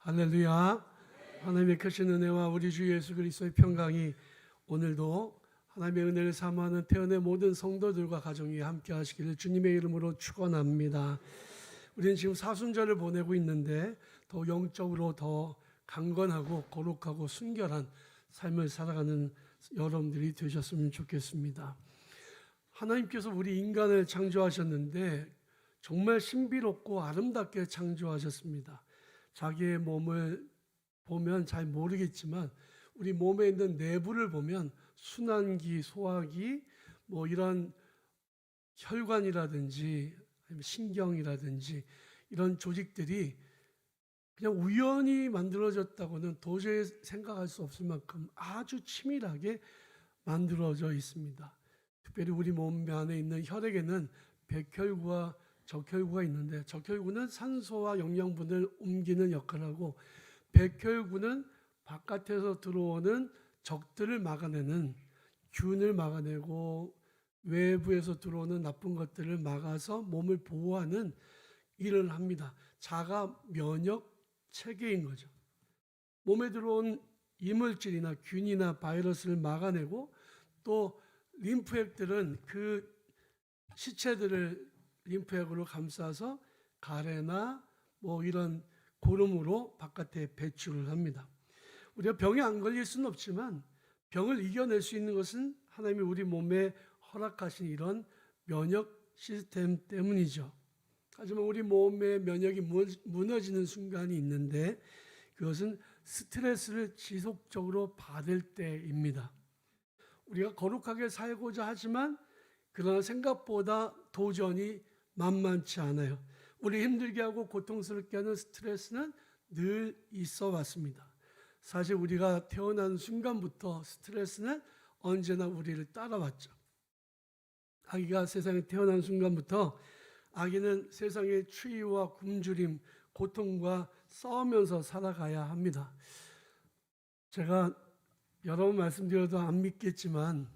할렐루야. 하나님의 크신 은혜와 우리 주 예수 그리스도의 평강이 오늘도 하나님의 은혜를 사모하는 태연의 모든 성도들과 가정이 함께 하시기를 주님의 이름으로 축원합니다. 우리는 지금 사순절을 보내고 있는데 더 영적으로 더 강건하고 거룩하고 순결한 삶을 살아가는 여러분들이 되셨으면 좋겠습니다. 하나님께서 우리 인간을 창조하셨는데 정말 신비롭고 아름답게 창조하셨습니다. 자기의 몸을 보면 잘 모르겠지만 우리 몸에 있는 내부를 보면 순환기, 소화기, 이런 혈관이라든지 신경이라든지 이런 조직들이 그냥 우연히 만들어졌다고는 도저히 생각할 수 없을 만큼 아주 치밀하게 만들어져 있습니다. 특별히 우리 몸 안에 있는 혈액에는 백혈구와 적혈구가 있는데 적혈구는 산소와 영양분을 옮기는 역할을 하고 백혈구는 바깥에서 들어오는 적들을 막아내는 균을 막아내고 외부에서 들어오는 나쁜 것들을 막아서 몸을 보호하는 일을 합니다. 자가 면역 체계인 거죠. 몸에 들어온 이물질이나 균이나 바이러스를 막아내고 또 림프액들은 그 시체들을 림프액으로 감싸서 가래나 이런 고름으로 바깥에 배출을 합니다. 우리가 병에 안 걸릴 수는 없지만 병을 이겨낼 수 있는 것은 하나님이 우리 몸에 허락하신 이런 면역 시스템 때문이죠. 하지만 우리 몸의 면역이 무너지는 순간이 있는데 그것은 스트레스를 지속적으로 받을 때입니다. 우리가 거룩하게 살고자 하지만 그러나 생각보다 도전이 만만치 않아요. 우리 힘들게 하고 고통스럽게 하는 스트레스는 늘 있어 왔습니다. 사실 우리가 태어난 순간부터 스트레스는 언제나 우리를 따라왔죠. 아기가 세상에 태어난 순간부터 아기는 세상의 추위와 굶주림, 고통과 싸우면서 살아가야 합니다. 제가 여러 번 말씀드려도 안 믿겠지만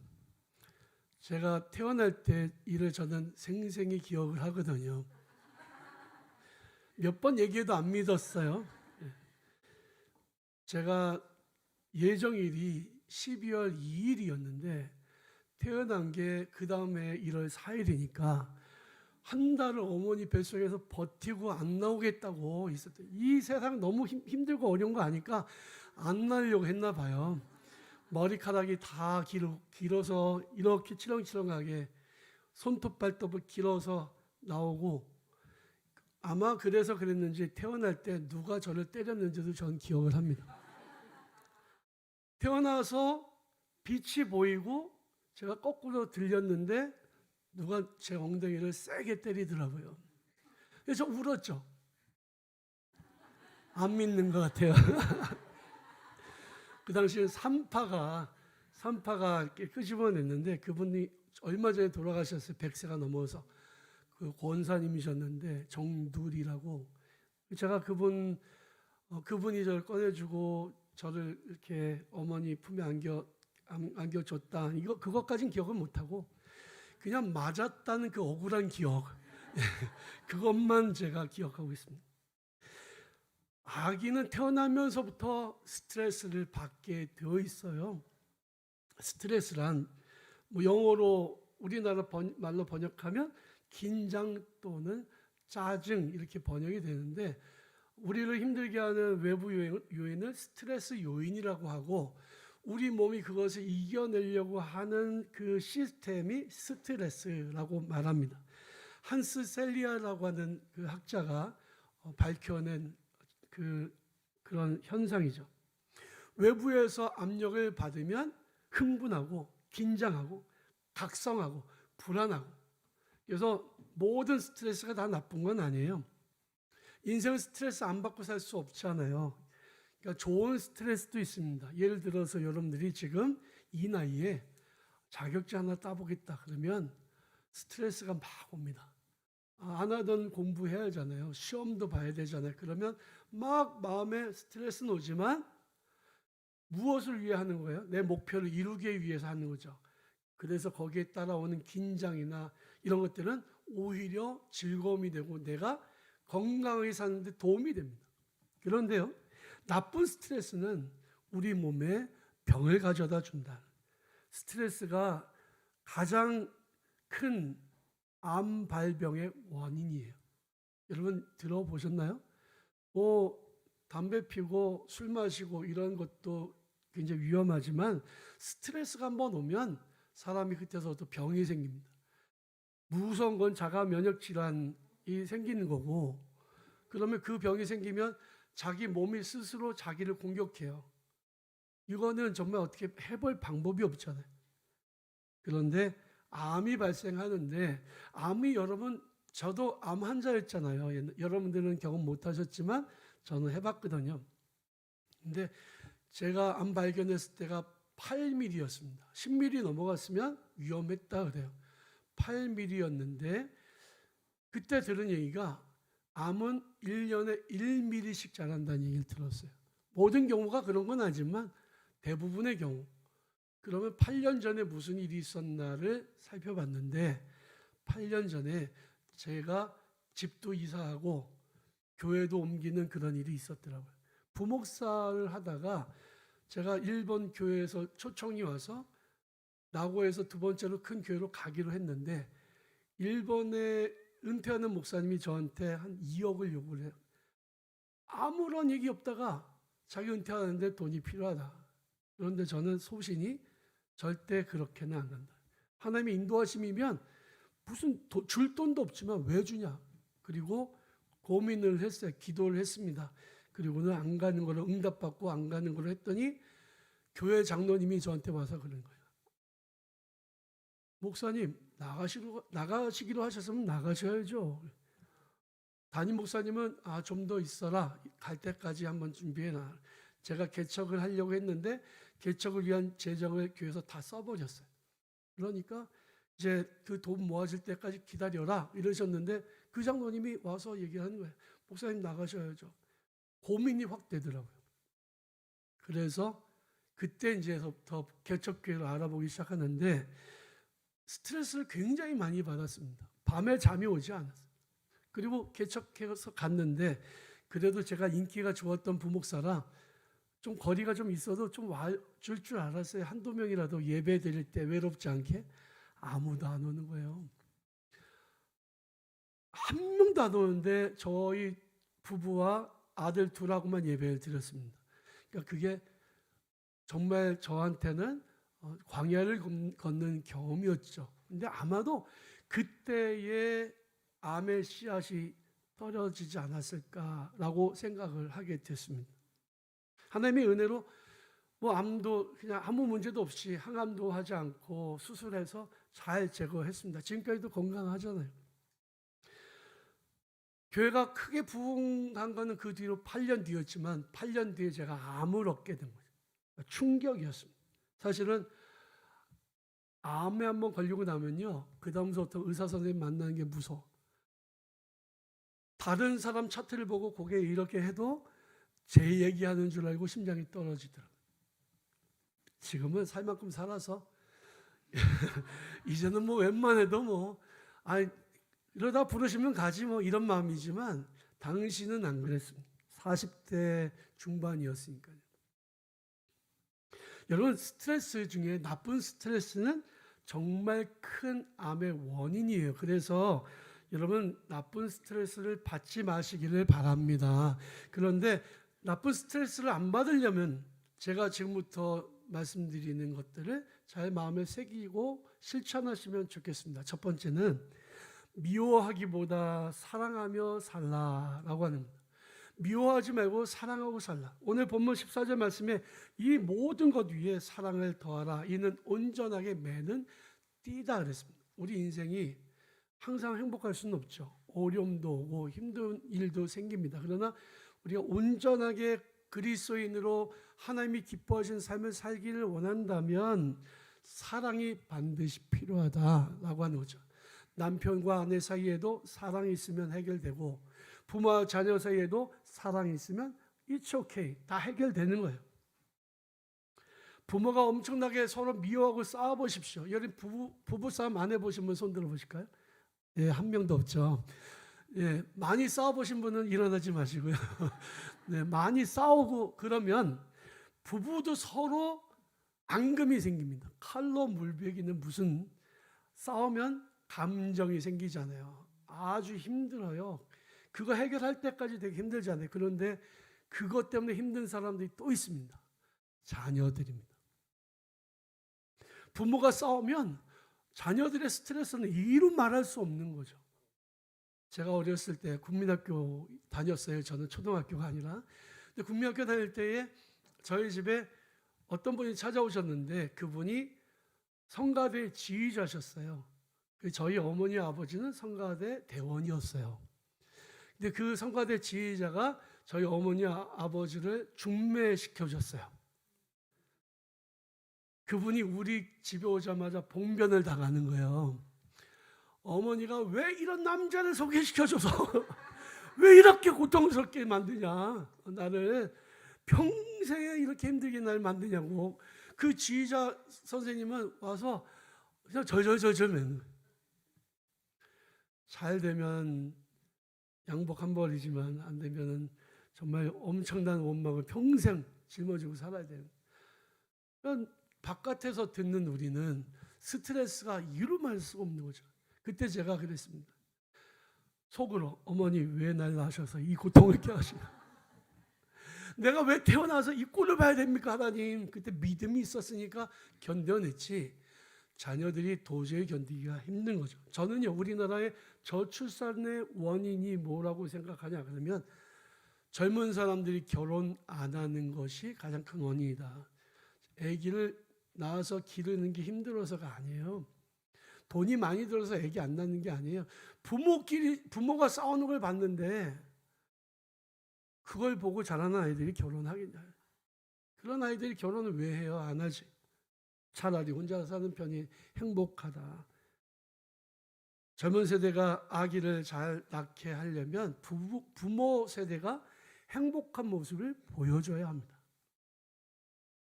제가 태어날 때 일을 저는 생생히 기억을 하거든요. 몇 번 얘기해도 안 믿었어요. 제가 예정일이 12월 2일이었는데 태어난 게 그 다음에 1월 4일이니까 한 달을 어머니 뱃속에서 버티고 안 나오겠다고 있었대요. 이 세상 너무 힘들고 어려운 거 아니까 안 나려고 했나 봐요. 머리카락이 다 길어서 이렇게 치렁치렁하게 손톱 발톱을 길어서 나오고 아마 그래서 그랬는지 태어날 때 누가 저를 때렸는지도 전 기억을 합니다. 태어나서 빛이 보이고 제가 거꾸로 들렸는데 누가 제 엉덩이를 세게 때리더라고요. 그래서 저 울었죠. 안 믿는 것 같아요. 그 당시에 산파가 이렇게 끄집어냈는데 그분이 얼마 전에 돌아가셨어요. 100세가 넘어서 그 권사님이셨는데 정두리라고 제가 그분이 저를 꺼내주고 저를 이렇게 어머니 품에 안겨줬다. 그것까진 기억을 못하고 그냥 맞았다는 그 억울한 기억 그것만 제가 기억하고 있습니다. 아기는 태어나면서부터 스트레스를 받게 되어 있어요. 스트레스란 영어로 우리나라 말로 번역하면 긴장 또는 짜증 이렇게 번역이 되는데 우리를 힘들게 하는 외부 요인을 스트레스 요인이라고 하고 우리 몸이 그것을 이겨내려고 하는 그 시스템이 스트레스라고 말합니다. 한스 셀리아라고 하는 그 학자가 밝혀낸 그런 현상이죠. 외부에서 압력을 받으면 흥분하고 긴장하고 각성하고 불안하고 그래서 모든 스트레스가 다 나쁜 건 아니에요. 인생은 스트레스 안 받고 살 수 없잖아요. 그러니까 좋은 스트레스도 있습니다. 예를 들어서 여러분들이 지금 이 나이에 자격증 하나 따보겠다 그러면 스트레스가 막 옵니다. 안 하던 공부해야 하잖아요. 시험도 봐야 되잖아요. 그러면 막 마음에 스트레스는 오지만 무엇을 위해 하는 거예요? 내 목표를 이루기 위해서 하는 거죠. 그래서 거기에 따라오는 긴장이나 이런 것들은 오히려 즐거움이 되고 내가 건강하게 사는데 도움이 됩니다. 그런데요, 나쁜 스트레스는 우리 몸에 병을 가져다 준다. 스트레스가 가장 큰 암 발병의 원인이에요. 여러분 들어보셨나요? 담배 피고 술 마시고 이런 것도 굉장히 위험하지만 스트레스가 한번 오면 사람이 그때서부터 병이 생깁니다. 무서운 건 자가 면역 질환이 생기는 거고, 그러면 그 병이 생기면 자기 몸이 스스로 자기를 공격해요. 이거는 정말 어떻게 해볼 방법이 없잖아요. 그런데 암이 발생하는데, 암이 여러분, 저도 암 환자였잖아요. 여러분들은 경험 못 하셨지만 저는 해봤거든요. 근데 제가 암 발견했을 때가 8mm였습니다. 10mm 넘어갔으면 위험했다 그래요. 8mm였는데 그때 들은 얘기가 암은 1년에 1mm씩 자란다는 얘기를 들었어요. 모든 경우가 그런 건 아니지만 대부분의 경우. 그러면 8년 전에 무슨 일이 있었나를 살펴봤는데, 8년 전에 제가 집도 이사하고 교회도 옮기는 그런 일이 있었더라고요. 부목사를 하다가 제가 일본 교회에서 초청이 와서 나고에서 두 번째로 큰 교회로 가기로 했는데, 일본에 은퇴하는 목사님이 저한테 한 2억을 요구를 해요. 아무런 얘기 없다가 자기 은퇴하는데 돈이 필요하다. 그런데 저는 소신이 절대 그렇게는 안 간다. 하나님의 인도하심이면 무슨 줄 돈도 없지만 왜 주냐. 그리고 고민을 했어요. 기도를 했습니다. 그리고는 안 가는 걸로 응답받고 안 가는 걸로 했더니 교회 장로님이 저한테 와서 그런 거예요. 목사님, 나가시기로 하셨으면 나가셔야죠. 담임 목사님은 좀 더 있어라. 갈 때까지 한번 준비해놔. 제가 개척을 하려고 했는데 개척을 위한 재정을 교회에서 다 써버렸어요. 그러니까 이제 그 돈 모아질 때까지 기다려라 이러셨는데, 그 장로님이 와서 얘기하는 거예요. 목사님 나가셔야죠. 고민이 확 되더라고요. 그래서 그때 이제부터 개척교회를 알아보기 시작하는데 스트레스를 굉장히 많이 받았습니다. 밤에 잠이 오지 않았어요. 그리고 개척해서 갔는데 그래도 제가 인기가 좋았던 부목사라 좀 거리가 좀 있어도 좀 와줄 줄 알았어요. 한두 명이라도 예배 드릴 때 외롭지 않게. 아무도 안 오는 거예요. 한 명도 안 오는데 저희 부부와 아들 둘하고만 예배를 드렸습니다. 그러니까 그게 정말 저한테는 광야를 걷는 경험이었죠. 근데 아마도 그때의 암의 씨앗이 떨어지지 않았을까라고 생각을 하게 됐습니다. 하나님의 은혜로 암도 그냥 아무 문제도 없이 항암도 하지 않고 수술해서 잘 제거했습니다. 지금까지도 건강하잖아요. 교회가 크게 부흥한 거는 그 뒤로 8년 뒤였지만 8년 뒤에 제가 암을 얻게 된 거예요. 충격이었습니다. 사실은 암에 한번 걸리고 나면요, 그 다음부터 의사 선생님 만나는 게 무서워. 다른 사람 차트를 보고 고개 이렇게 해도 제 얘기하는 줄 알고 심장이 떨어지더라고요. 지금은 살 만큼 살아서 이제는 웬만해도 이러다 부르시면 가지 이런 마음이지만 당시는 안 그랬습니다. 40대 중반이었으니까요. 여러분, 스트레스 중에 나쁜 스트레스는 정말 큰 암의 원인이에요. 그래서 여러분, 나쁜 스트레스를 받지 마시기를 바랍니다. 그런데 나쁜 스트레스를 안 받으려면 제가 지금부터 말씀드리는 것들을 잘 마음에 새기고 실천하시면 좋겠습니다. 첫 번째는 미워하기보다 사랑하며 살라라고 하는 겁니다. 미워하지 말고 사랑하고 살라. 오늘 본문 14절 말씀에 이 모든 것 위에 사랑을 더하라. 이는 온전하게 매는 띠다 그랬습니다. 우리 인생이 항상 행복할 수는 없죠. 어려움도 오고 힘든 일도 생깁니다. 그러나 우리가 온전하게 그리스도인으로 하나님이 기뻐하신 삶을 살기를 원한다면 사랑이 반드시 필요하다라고 하는 거죠. 남편과 아내 사이에도 사랑이 있으면 해결되고 부모와 자녀 사이에도 사랑이 있으면 it's okay. 다 해결되는 거예요. 부모가 엄청나게 서로 미워하고 싸워보십시오. 여러분 부부싸움 안 해보신 분 손 들어보실까요? 한 명도 없죠. 많이 싸워보신 분은 일어나지 마시고요. 네, 많이 싸우고 그러면 부부도 서로 앙금이 생깁니다. 칼로 물베기는 무슨 싸우면 감정이 생기잖아요. 아주 힘들어요. 그거 해결할 때까지 되게 힘들잖아요. 그런데 그것 때문에 힘든 사람들이 또 있습니다. 자녀들입니다. 부모가 싸우면 자녀들의 스트레스는 이루 말할 수 없는 거죠. 제가 어렸을 때 국민학교 다녔어요. 저는 초등학교가 아니라. 근데 국민학교 다닐 때에 저희 집에 어떤 분이 찾아오셨는데 그분이 성가대 지휘자셨어요. 저희 어머니 아버지는 성가대 대원이었어요. 근데 그 성가대 지휘자가 저희 어머니 아버지를 중매시켜줬어요. 그분이 우리 집에 오자마자 봉변을 당하는 거예요. 어머니가 왜 이런 남자를 소개시켜줘서 왜 이렇게 고통스럽게 만드냐, 나를 평생에 이렇게 힘들게 날 만드냐고. 그 지휘자 선생님은 와서 그냥 절절절절 잘 되면 양복 한 벌이지만 안 되면은 정말 엄청난 원망을 평생 짊어지고 살아야 돼요. 그러니까 바깥에서 듣는 우리는 스트레스가 이루 말할 수가 없는 거죠. 그때 제가 그랬습니다. 속으로 어머니 왜 날 낳으셔서 이 고통을 이렇게 하시나? 내가 왜 태어나서 이 꼴을 봐야 됩니까 하나님? 그때 믿음이 있었으니까 견뎌냈지. 자녀들이 도저히 견디기가 힘든 거죠. 저는요, 우리나라의 저출산의 원인이 뭐라고 생각하냐 그러면 젊은 사람들이 결혼 안 하는 것이 가장 큰 원인이다. 아기를 낳아서 기르는 게 힘들어서가 아니에요. 돈이 많이 들어서 아기 안 낳는 게 아니에요. 부모가 싸우는 걸 봤는데 그걸 보고 자라는 아이들이 결혼하겠냐. 그런 아이들이 결혼을 왜 해요? 안 하지. 차라리 혼자 사는 편이 행복하다. 젊은 세대가 아기를 잘 낳게 하려면 부모 세대가 행복한 모습을 보여줘야 합니다.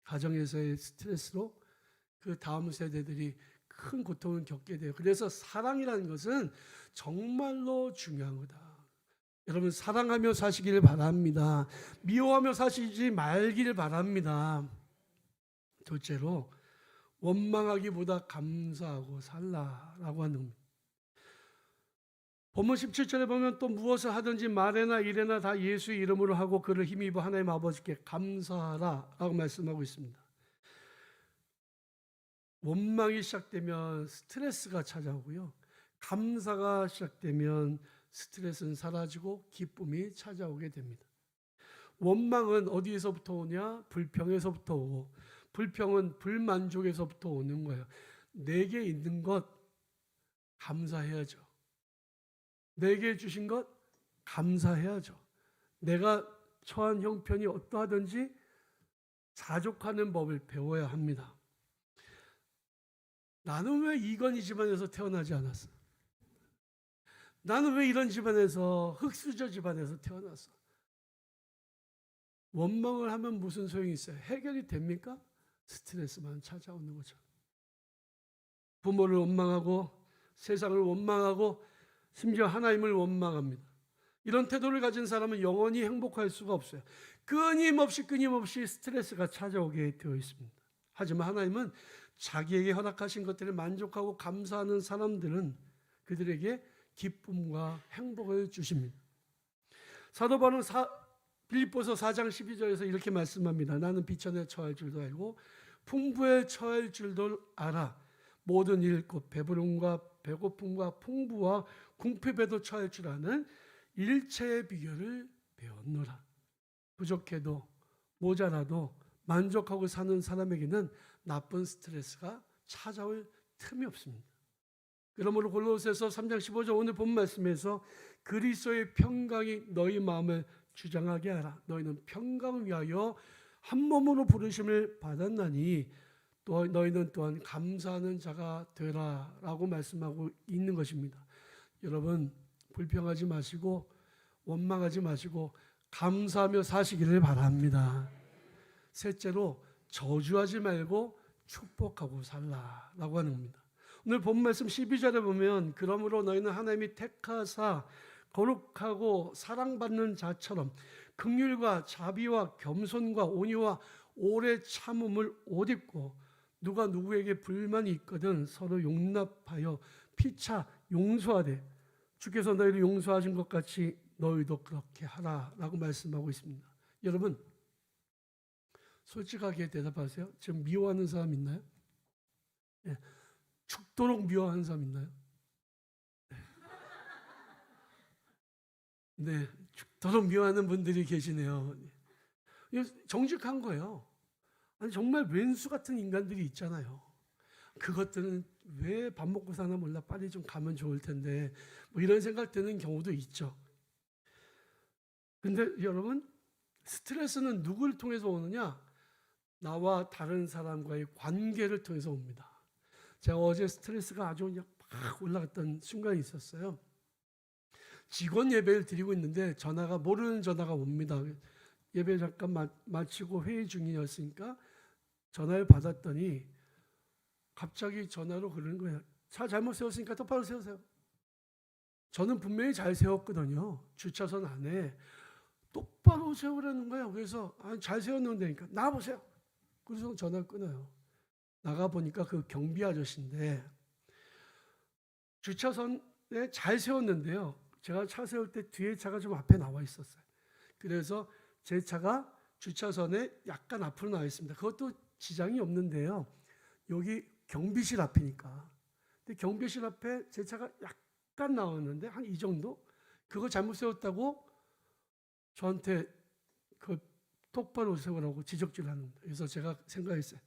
가정에서의 스트레스로 그 다음 세대들이 큰 고통을 겪게 돼요. 그래서 사랑이라는 것은 정말로 중요한 거다. 여러분, 사랑하며 사시기를 바랍니다. 미워하며 사시지 말기를 바랍니다. 둘째로 원망하기보다 감사하고 살라라고 하는 겁니다. 본문 17절에 보면 또 무엇을 하든지 말에나 일에나 다 예수의 이름으로 하고 그를 힘입어 하나님 아버지께 감사하라라고 말씀하고 있습니다. 원망이 시작되면 스트레스가 찾아오고요. 감사가 시작되면 스트레스는 사라지고 기쁨이 찾아오게 됩니다. 원망은 어디에서부터 오냐? 불평에서부터 오고, 불평은 불만족에서부터 오는 거예요. 내게 있는 것 감사해야죠. 내게 주신 것 감사해야죠. 내가 처한 형편이 어떠하든지 자족하는 법을 배워야 합니다. 나는 왜 이건희 집안에서 태어나지 않았어? 나는 왜 이런 집안에서, 흙수저 집안에서 태어났어? 원망을 하면 무슨 소용이 있어요? 해결이 됩니까? 스트레스만 찾아오는 거죠. 부모를 원망하고 세상을 원망하고 심지어 하나님을 원망합니다. 이런 태도를 가진 사람은 영원히 행복할 수가 없어요. 끊임없이 스트레스가 찾아오게 되어 있습니다. 하지만 하나님은 자기에게 허락하신 것들을 만족하고 감사하는 사람들은 그들에게 기쁨과 행복을 주십니다. 사도 바울은 빌립보서 4장 12절에서 이렇게 말씀합니다. 나는 비천에 처할 줄도 알고 풍부에 처할 줄도 알아. 모든 일 곧 배부름과 배고픔과 풍부와 궁핍에도 처할 줄 아는 일체의 비결을 배웠노라. 부족해도 모자라도 만족하고 사는 사람에게는 나쁜 스트레스가 찾아올 틈이 없습니다. 그러므로 골로새서 3장 15절 오늘 본 말씀에서 그리스도의 평강이 너희 마음을 주장하게 하라. 너희는 평강을 위하여 한 몸으로 부르심을 받았나니 또 너희는 또한 감사하는 자가 되라라고 말씀하고 있는 것입니다. 여러분, 불평하지 마시고 원망하지 마시고 감사하며 사시기를 바랍니다. 셋째로 저주하지 말고 축복하고 살라라고 하는 겁니다. 오늘 본 말씀 12절에 보면 그러므로 너희는 하나님이 택하사 거룩하고 사랑받는 자처럼 긍휼과 자비와 겸손과 온유와 오래 참음을 옷 입고 누가 누구에게 불만이 있거든 서로 용납하여 피차 용서하되 주께서 너희를 용서하신 것 같이 너희도 그렇게 하라라고 말씀하고 있습니다. 여러분 솔직하게 대답하세요. 지금 미워하는 사람 있나요? 네. 죽도록 미워하는 사람 있나요? 네, 죽도록 미워하는 분들이 계시네요. 정직한 거예요. 아니 정말 왼수 같은 인간들이 있잖아요. 그것들은 왜 밥 먹고 사나 몰라 빨리 좀 가면 좋을 텐데 뭐 이런 생각 드는 경우도 있죠. 근데 여러분 스트레스는 누구를 통해서 오느냐? 나와 다른 사람과의 관계를 통해서 옵니다. 제가 어제 스트레스가 아주 그냥 막 올라갔던 순간이 있었어요. 직원 예배를 드리고 있는데 전화가 모르는 전화가 옵니다. 예배 잠깐 마치고 회의 중이었으니까 전화를 받았더니 갑자기 전화로 그러는 거예요. 차 잘못 세웠으니까 똑바로 세우세요. 저는 분명히 잘 세웠거든요. 주차선 안에 똑바로 세우라는 거예요. 그래서 잘 세웠는데니까 나와보세요. 그래서 전화를 끊어요. 나가보니까 그 경비 아저씨인데 주차선에 잘 세웠는데요. 제가 차 세울 때 뒤에 차가 좀 앞에 나와 있었어요. 그래서 제 차가 주차선에 약간 앞으로 나와 있습니다. 그것도 지장이 없는데요. 여기 경비실 앞이니까. 근데 경비실 앞에 제 차가 약간 나왔는데 한 이 정도? 그거 잘못 세웠다고 저한테 그 똑바로 세우라고 지적질을 하는 거예요. 그래서 제가 생각했어요.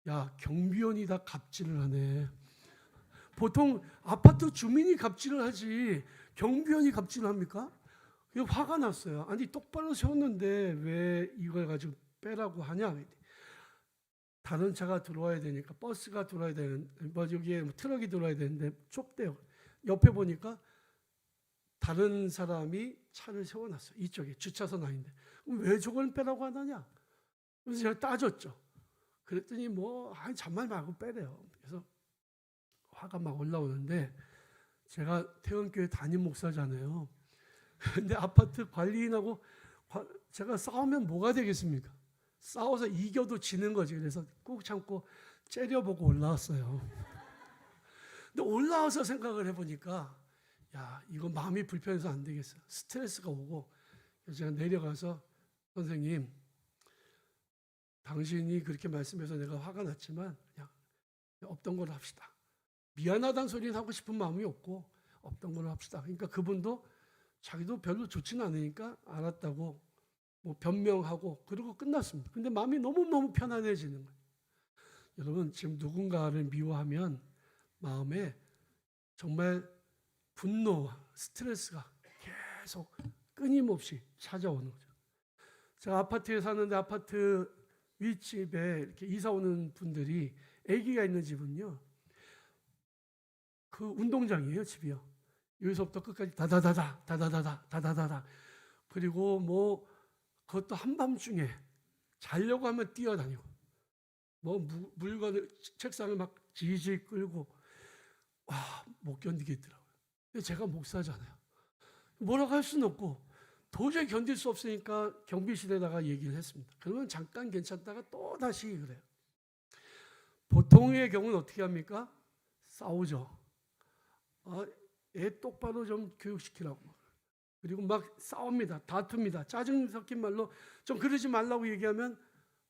야, 경비원이 다 갑질을 하네. 보통 아파트 주민이 갑질을 하지 경비원이 갑질을 합니까? 화가 났어요. 아니 똑바로 세웠는데 왜 이걸 가지고 빼라고 하냐? 다른 차가 들어와야 되니까 버스가 들어와야 되는 뭐 여기에 트럭이 들어와야 되는데 좁대요. 옆에 보니까 다른 사람이 차를 세워놨어요. 이쪽에 주차선 아닌데 왜 저걸 빼라고 하느냐? 그래서 제가 따졌죠. 그랬더니 잔말 말고 빼래요. 그래서 화가 막 올라오는데 제가 태원교회 담임 목사잖아요. 근데 아파트 관리인하고 제가 싸우면 뭐가 되겠습니까? 싸워서 이겨도 지는 거지. 그래서 꾹 참고 째려보고 올라왔어요. 근데 올라와서 생각을 해보니까 야, 이거 마음이 불편해서 안 되겠어. 스트레스가 오고 그래서 제가 내려가서 선생님 당신이 그렇게 말씀해서 내가 화가 났지만 그냥 없던 걸로 합시다. 미안하다는 소리는 하고 싶은 마음이 없고 없던 걸로 합시다. 그러니까 그분도 자기도 별로 좋지는 않으니까 알았다고 변명하고 그러고 끝났습니다. 근데 마음이 너무너무 편안해지는 거예요. 여러분 지금 누군가를 미워하면 마음에 정말 분노와 스트레스가 계속 끊임없이 찾아오는 거죠. 제가 아파트에 사는데 아파트 윗집에 이렇게 이사 오는 분들이 아기가 있는 집은요. 그 운동장이에요, 집이요. 여기서부터 끝까지 다다다다 그리고 그것도 한밤중에 자려고 하면 뛰어다니고 물건을 책상을 막 지지 끌고 못 견디겠더라고요. 근데 제가 목사잖아요. 뭐라고 할 수는 없고 도저히 견딜 수 없으니까 경비실에다가 얘기를 했습니다. 그러면 잠깐 괜찮다가 또 다시 그래요. 보통의 경우는 어떻게 합니까? 싸우죠. 애 똑바로 좀 교육시키라고. 그리고 막 싸웁니다. 다툽니다. 짜증 섞인 말로 좀 그러지 말라고 얘기하면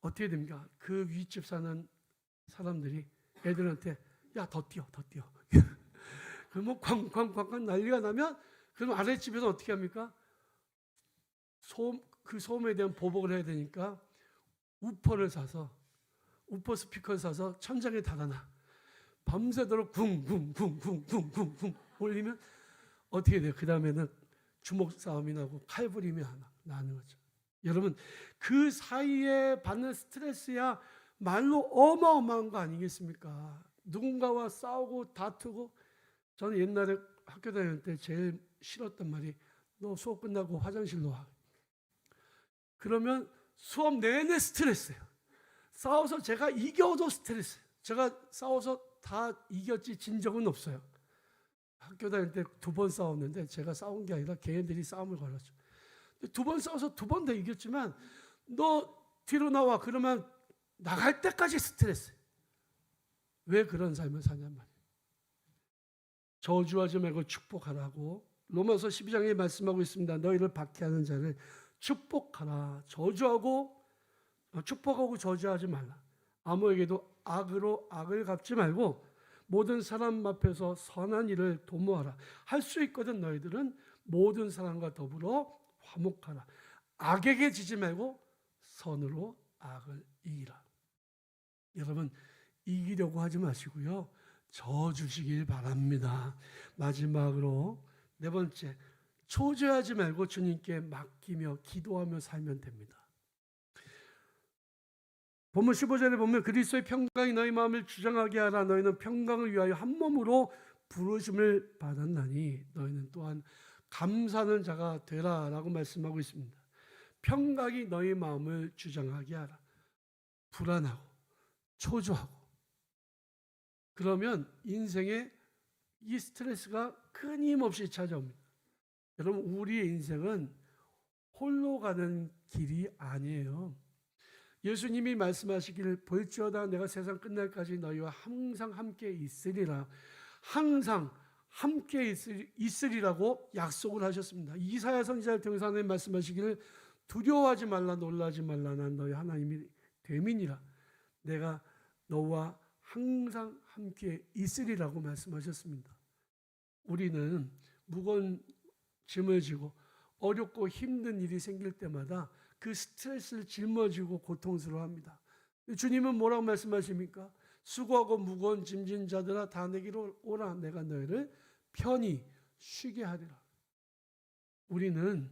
어떻게 됩니까? 그 윗집 사는 사람들이 애들한테 야, 더 뛰어. 그러면 쾅쾅쾅쾅 난리가 나면 그럼 아랫집에서 어떻게 합니까? 그 소음에 대한 보복을 해야 되니까 우퍼 스피커를 사서 천장에 달아놔. 밤새도록 쿵쿵쿵쿵쿵쿵쿵 올리면 어떻게 돼요? 그 다음에는 주먹 싸움이 나고 칼부림이 나는 거죠. 여러분 그 사이에 받는 스트레스야 말로 어마어마한 거 아니겠습니까? 누군가와 싸우고 다투고 저는 옛날에 학교 다닐 때 제일 싫었던 말이 너 수업 끝나고 화장실로 와. 그러면 수업 내내 스트레스예요. 싸워서 제가 이겨도 스트레스예요. 제가 싸워서 다 이겼지 진 적은 없어요. 학교 다닐 때 2번 싸웠는데 제가 싸운 게 아니라 걔네들이 싸움을 걸었죠. 두 번 싸워서 두 번 다 이겼지만 너 뒤로 나와 그러면 나갈 때까지 스트레스. 왜 그런 삶을 사냔 말이에요. 저주하지 말고 축복하라고 로마서 12장에 말씀하고 있습니다. 너희를 박해하는 자를 축복하라. 축복하고 저주하지 말라. 아무에게도 악으로 악을 갚지 말고 모든 사람 앞에서 선한 일을 도모하라. 할 수 있거든. 너희들은 모든 사람과 더불어 화목하라. 악에게 지지 말고 선으로 악을 이기라. 여러분, 이기려고 하지 마시고요, 져주시길 바랍니다. 마지막으로 네 번째, 초조하지 말고 주님께 맡기며 기도하며 살면 됩니다. 본문 15절에 보면 그리스도의 평강이 너희 마음을 주장하게 하라. 너희는 평강을 위하여 한 몸으로 부르심을 받았나니 너희는 또한 감사하는 자가 되라 라고 말씀하고 있습니다. 평강이 너희 마음을 주장하게 하라. 불안하고 초조하고 그러면 인생에 이 스트레스가 끊임없이 찾아옵니다. 여러분, 우리의 인생은 홀로 가는 길이 아니에요. 예수님이 말씀하시기를 볼지어다 내가 세상 끝날까지 너희와 항상 함께 있으리라. 항상 함께 있으리라고 약속을 하셨습니다. 이사야 선지자를 통해서 하나님 말씀하시기를 두려워하지 말라 놀라지 말라 난 너희 하나님이 됨이니라. 내가 너와 항상 함께 있으리라고 말씀하셨습니다. 우리는 무거운 짐을 지고 어렵고 힘든 일이 생길 때마다 그 스트레스를 짊어지고 고통스러워합니다. 주님은 뭐라고 말씀하십니까? 수고하고 무거운 짐진 자들아 다 내게로 오라. 내가 너희를 편히 쉬게 하리라. 우리는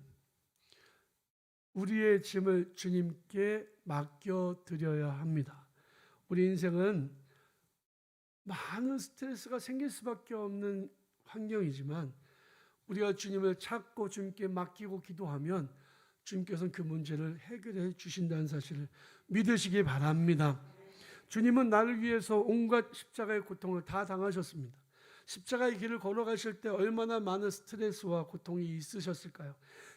우리의 짐을 주님께 맡겨드려야 합니다. 우리 인생은 많은 스트레스가 생길 수밖에 없는 환경이지만 우리가 주님을 찾고 주님께 맡기고 기도하면 주님께서는 그 문제를 해결해 주신다는 사실을 믿으시기 바랍니다. 주님은 나를 위해서 온갖 십자가의 고통을 다 당하셨습니다. 십자가의 길을 걸어가실 때 얼마나 많은 스트레스와 고통이 있으셨을까요?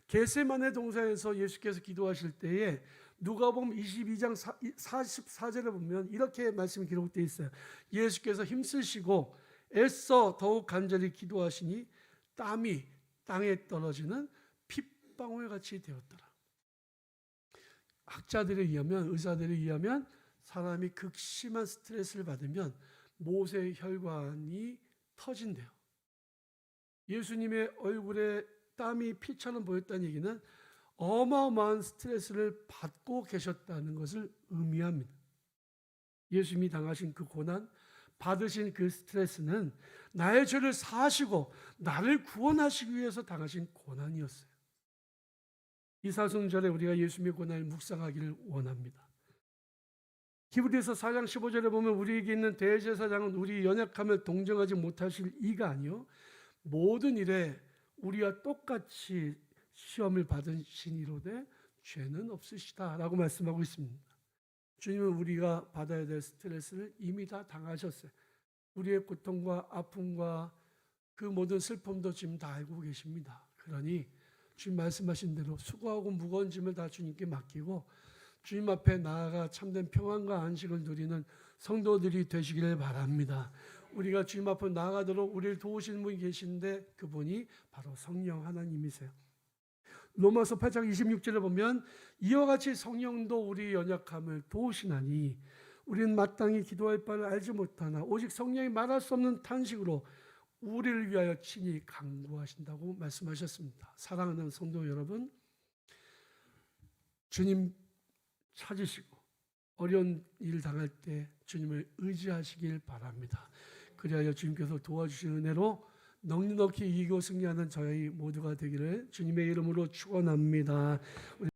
겟세마네 동산에서 예수께서 기도하실 때에 누가복음 22장 44절에 보면 이렇게 말씀이 기록되어 있어요. 예수께서 힘쓰시고 애써 더욱 간절히 기도하시니 땀이 땅에 떨어지는 핏방울 같이 되었더라. 학자들에 의하면, 의사들에 의하면 사람이 극심한 스트레스를 받으면 모세 혈관이 터진대요. 예수님의 얼굴에 땀이 피처럼 보였다는 얘기는 어마어마한 스트레스를 받고 계셨다는 것을 의미합니다. 예수님이 당하신 그 고난, 받으신 그 스트레스는 나의 죄를 사하시고 나를 구원하시기 위해서 당하신 고난이었어요. 이 사순절에 우리가 예수님의 고난을 묵상하기를 원합니다. 히브리서 4장 15절에 보면 우리에게 있는 대제사장은 우리 연약함을 동정하지 못하실 이가 아니요 모든 일에 우리와 똑같이 시험을 받으신 이로되 죄는 없으시다 라고 말씀하고 있습니다. 주님은 우리가 받아야 될 스트레스를 이미 다 당하셨어요. 우리의 고통과 아픔과 그 모든 슬픔도 지금 다 알고 계십니다. 그러니 주님 말씀하신 대로 수고하고 무거운 짐을 다 주님께 맡기고 주님 앞에 나아가 참된 평안과 안식을 누리는 성도들이 되시기를 바랍니다. 우리가 주님 앞에 나아가도록 우리를 도우시는 분이 계신데 그분이 바로 성령 하나님이세요. 로마서 8장 26절에 보면 이와 같이 성령도 우리 연약함을 도우시나니 우리는 마땅히 기도할 바를 알지 못하나 오직 성령이 말할 수 없는 탄식으로 우리를 위하여 친히 간구하신다고 말씀하셨습니다. 사랑하는 성도 여러분, 주님 찾으시고 어려운 일 당할 때 주님을 의지하시길 바랍니다. 그리하여 주님께서 도와주시는 은혜로 넉넉히 이기고 승리하는 저희 모두가 되기를 주님의 이름으로 축원합니다.